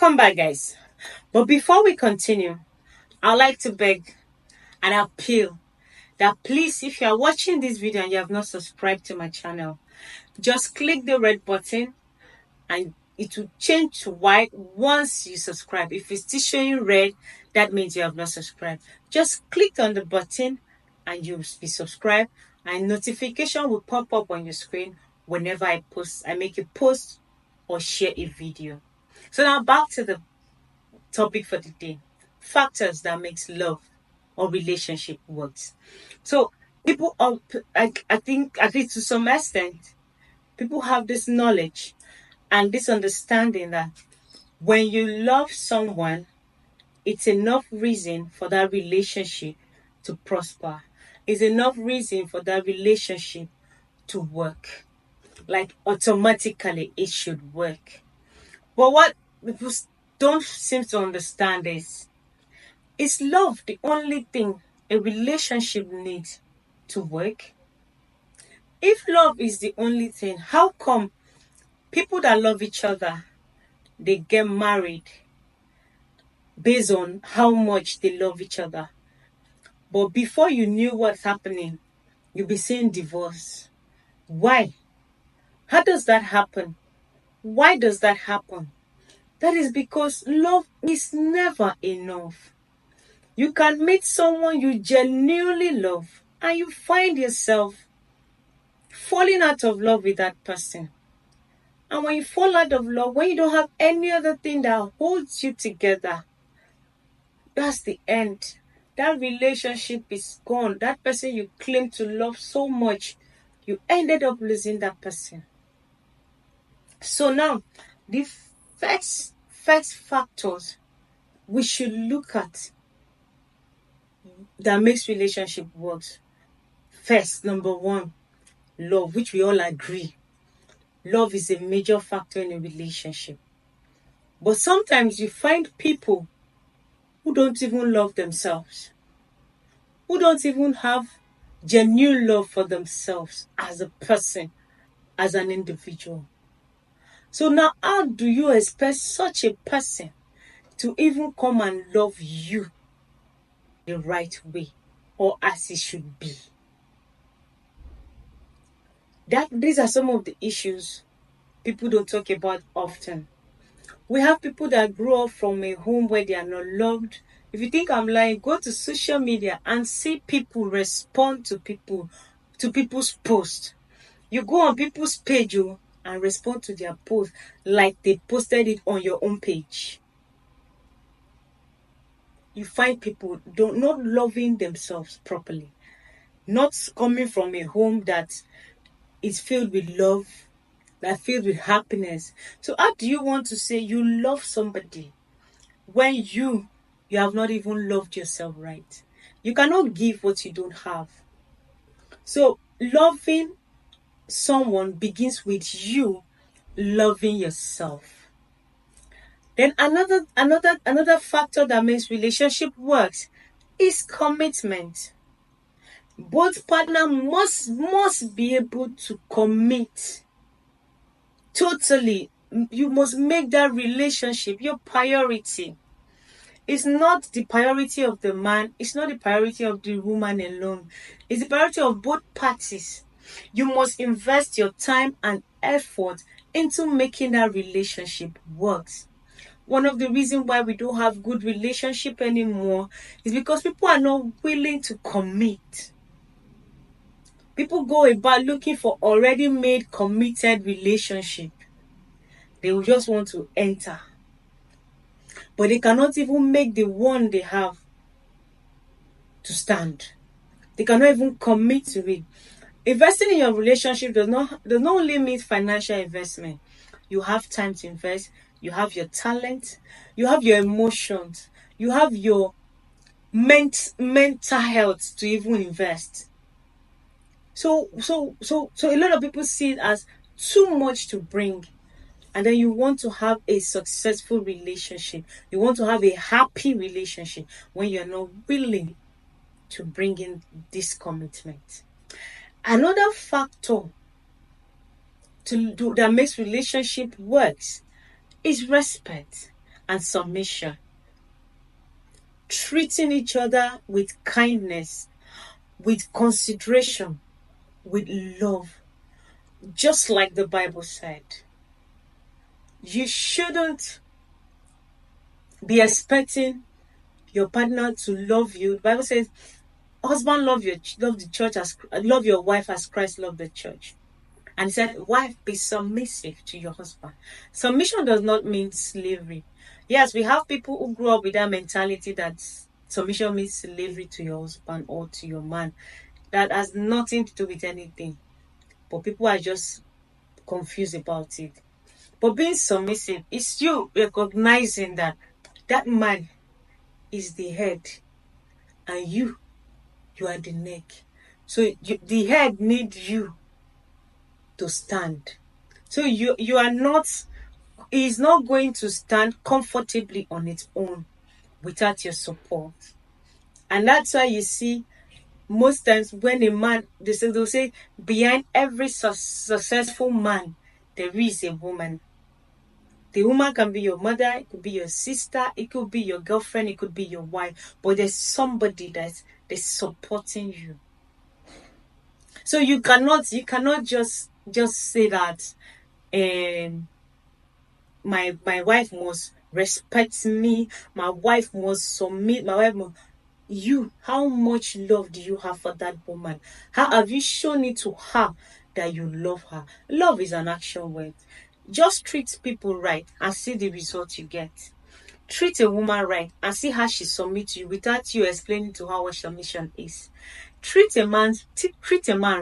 Welcome back, guys. But before we continue, I'd like to beg and appeal that please, if you are watching this video and you have not subscribed to my channel, just click the red button and it will change to white once you subscribe. If it's still showing red, that means you have not subscribed. Just click on the button and you'll be subscribed, and notification will pop up on your screen whenever I make a post or share a video. So now back to the topic for the day: factors that makes love or relationship works. So people are, I think, at least to some extent, people have this knowledge and this understanding that when you love someone, it's enough reason for that relationship to prosper. It's enough reason for that relationship to work. Like automatically it should work. But what people don't seem to understand is love the only thing a relationship needs to work? If love is the only thing, how come people that love each other, they get married based on how much they love each other? But before you knew what's happening, you'll be seeing divorce. Why? How does that happen? Why does that happen? That is because love is never enough. You can meet someone you genuinely love and you find yourself falling out of love with that person. And when you fall out of love, when you don't have any other thing that holds you together, that's the end. That relationship is gone. That person you claim to love so much, you ended up losing that person. So now, the first factors we should look at that makes relationship works. First, number one, love, which we all agree. Love is a major factor in a relationship. But sometimes you find people who don't even love themselves, who don't even have genuine love for themselves as a person, as an individual. So now, how do you expect such a person to even come and love you the right way or as it should be? These are some of the issues people don't talk about often. We have people that grow up from a home where they are not loved. If you think I'm lying, go to social media and see people respond to people's posts. You go on people's page and respond to their post like they posted it on your own page. You find people not loving themselves properly, not coming from a home that is filled with love, that filled with happiness. So how do you want to say you love somebody when you have not even loved yourself right? You cannot give what you don't have. So loving someone begins with you loving yourself. Then another factor that makes relationship works is commitment. Both partner must be able to commit totally. You must make that relationship your priority. It's not the priority of the man, it's not the priority of the woman alone. It's the priority of both parties. You must invest your time and effort into making that relationship work. One of the reasons why we don't have good relationship anymore is because people are not willing to commit. People go about looking for already made committed relationship. They will just want to enter, but they cannot even make the one they have to stand. They cannot even commit to it. Investing in your relationship does not only mean financial investment. You have time to invest, you have your talent, you have your emotions, you have your mental health to even invest. So a lot of people see it as too much to bring. And then you want to have a successful relationship. You want to have a happy relationship when you're not willing to bring in this commitment. Another factor that makes relationship works is respect. and submission. Treating each other with kindness, with consideration, with love. Just like the Bible said. You shouldn't be expecting your partner to love you. The Bible says, husband, love the church as love your wife as Christ loved the church. And he said, wife, be submissive to your husband. Submission does not mean slavery. Yes, we have people who grew up with that mentality that submission means slavery to your husband or to your man. That has nothing to do with anything. But people are just confused about it. But being submissive is you recognizing that that man is the head and you are the neck. So the head needs you to stand. So you are not, he's not going to stand comfortably on its own without your support. And that's why you see most times when a man, they'll say behind every successful man there is a woman. The woman can be your mother, it could be your sister, it could be your girlfriend, it could be your wife, but there's somebody that's supporting you. So you cannot just say that my wife must respect me, my wife must submit, my wife must. How much love do you have for that woman? How have you shown it to her that you love her? Love is an action word. Just treat people right and see the result you get. Treat a woman right and see how she submits to you without you explaining to her what submission is. Treat a man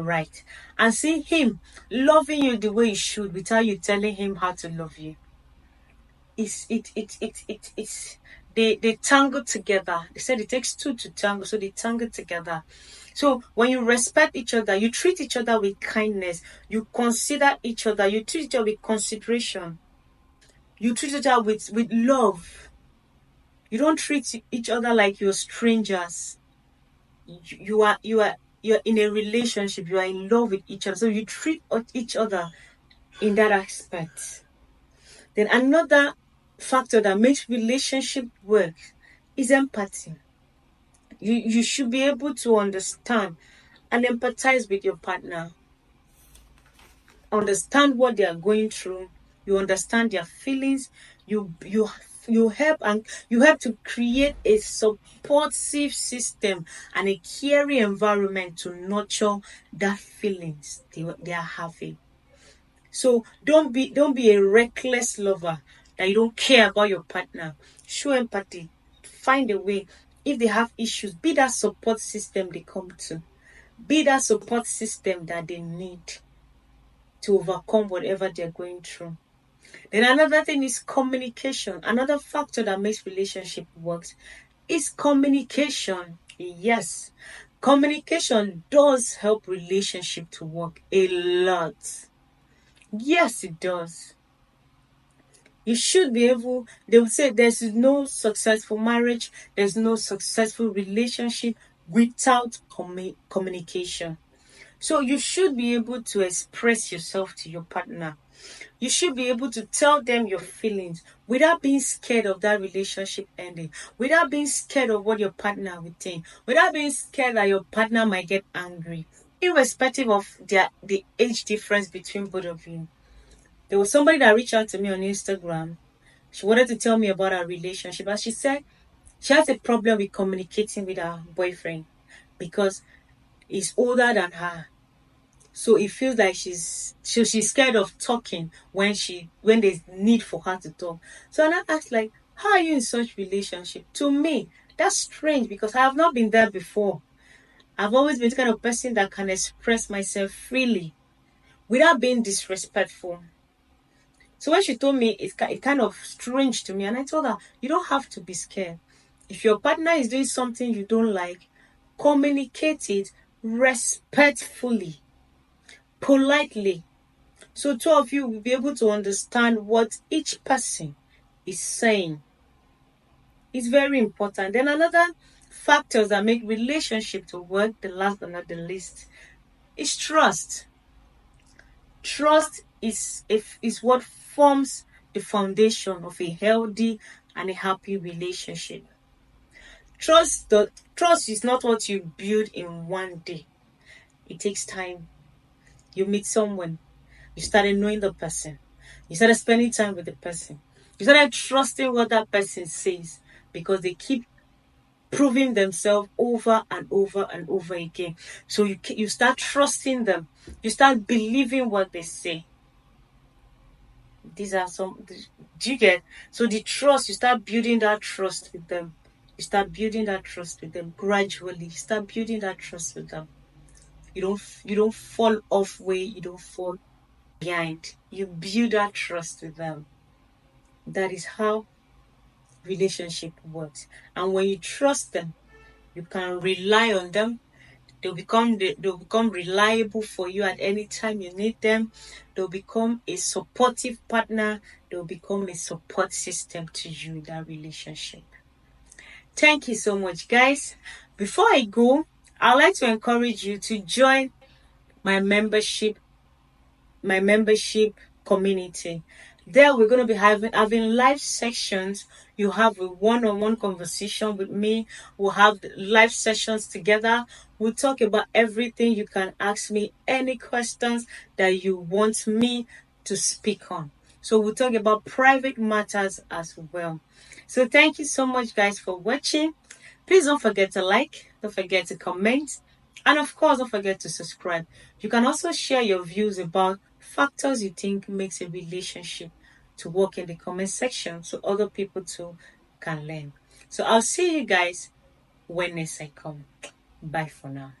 right and see him loving you the way he should without you telling him how to love you. They tangle together. They said it takes two to tangle, so they tangle together. So when you respect each other, you treat each other with kindness, you consider each other, you treat each other with consideration, you treat each other with love. You don't treat each other like you're strangers. You're in a relationship, you are in love with each other, so you treat each other in that aspect. Then another factor that makes relationship work is empathy. You should be able to understand and empathize with your partner. Understand what they are going through. You understand their feelings. You help to create a supportive system and a caring environment to nurture that feelings they are having. So don't be a reckless lover that you don't care about your partner. Show empathy. Find a way. If they have issues, be that support system they come to. Be that support system that they need to overcome whatever they're going through. Then another thing is communication. Another factor that makes relationship works is communication. Yes, communication does help relationship to work a lot. Yes, it does. You should be able, they will say there's no successful marriage, there's no successful relationship without communication. So you should be able to express yourself to your partner. You should be able to tell them your feelings without being scared of that relationship ending, without being scared of what your partner will think, without being scared that your partner might get angry, irrespective of the age difference between both of you. There was somebody that reached out to me on Instagram. She wanted to tell me about her relationship, and she said she has a problem with communicating with her boyfriend because he's older than her. So it feels like she's scared of talking when there's need for her to talk. So I asked, like, how are you in such relationship? To me, that's strange because I have not been there before. I've always been the kind of person that can express myself freely without being disrespectful. So when she told me, it kind of strange to me, and I told her, you don't have to be scared. If your partner is doing something you don't like, communicate it respectfully, politely. So two of you will be able to understand what each person is saying. It's very important. Then another factors that make relationship to work, the last but not the least, is trust. Trust is what forms the foundation of a healthy and a happy relationship. Trust is not what you build in one day. It takes time. You meet someone, you started knowing the person, you started spending time with the person, you started trusting what that person says because they keep proving themselves over and over and over again. So you start trusting them, you start believing what they say. These are some. Do you get? So the trust, you start building that trust with them. You start building that trust with them gradually. You start building that trust with them. You don't fall off way. You don't fall behind. You build that trust with them. That is how relationship works. And when you trust them, you can rely on them. They'll become reliable for you at any time you need them. They'll become a supportive partner. They'll become a support system to you in that relationship. Thank you so much, guys. Before I go, I'd like to encourage you to join my membership community. There we're going to be having live sessions. You have a one-on-one conversation with me. We'll have live sessions together. We'll talk about everything. You can ask me any questions that you want me to speak on. So we'll talk about private matters as well. So thank you so much, guys, for watching. Please don't forget to like, don't forget to comment, and of course, don't forget to subscribe. You can also share your views about factors you think makes a relationship to work in the comment section so other people too can learn. So I'll see you guys when next I come. Bye for now.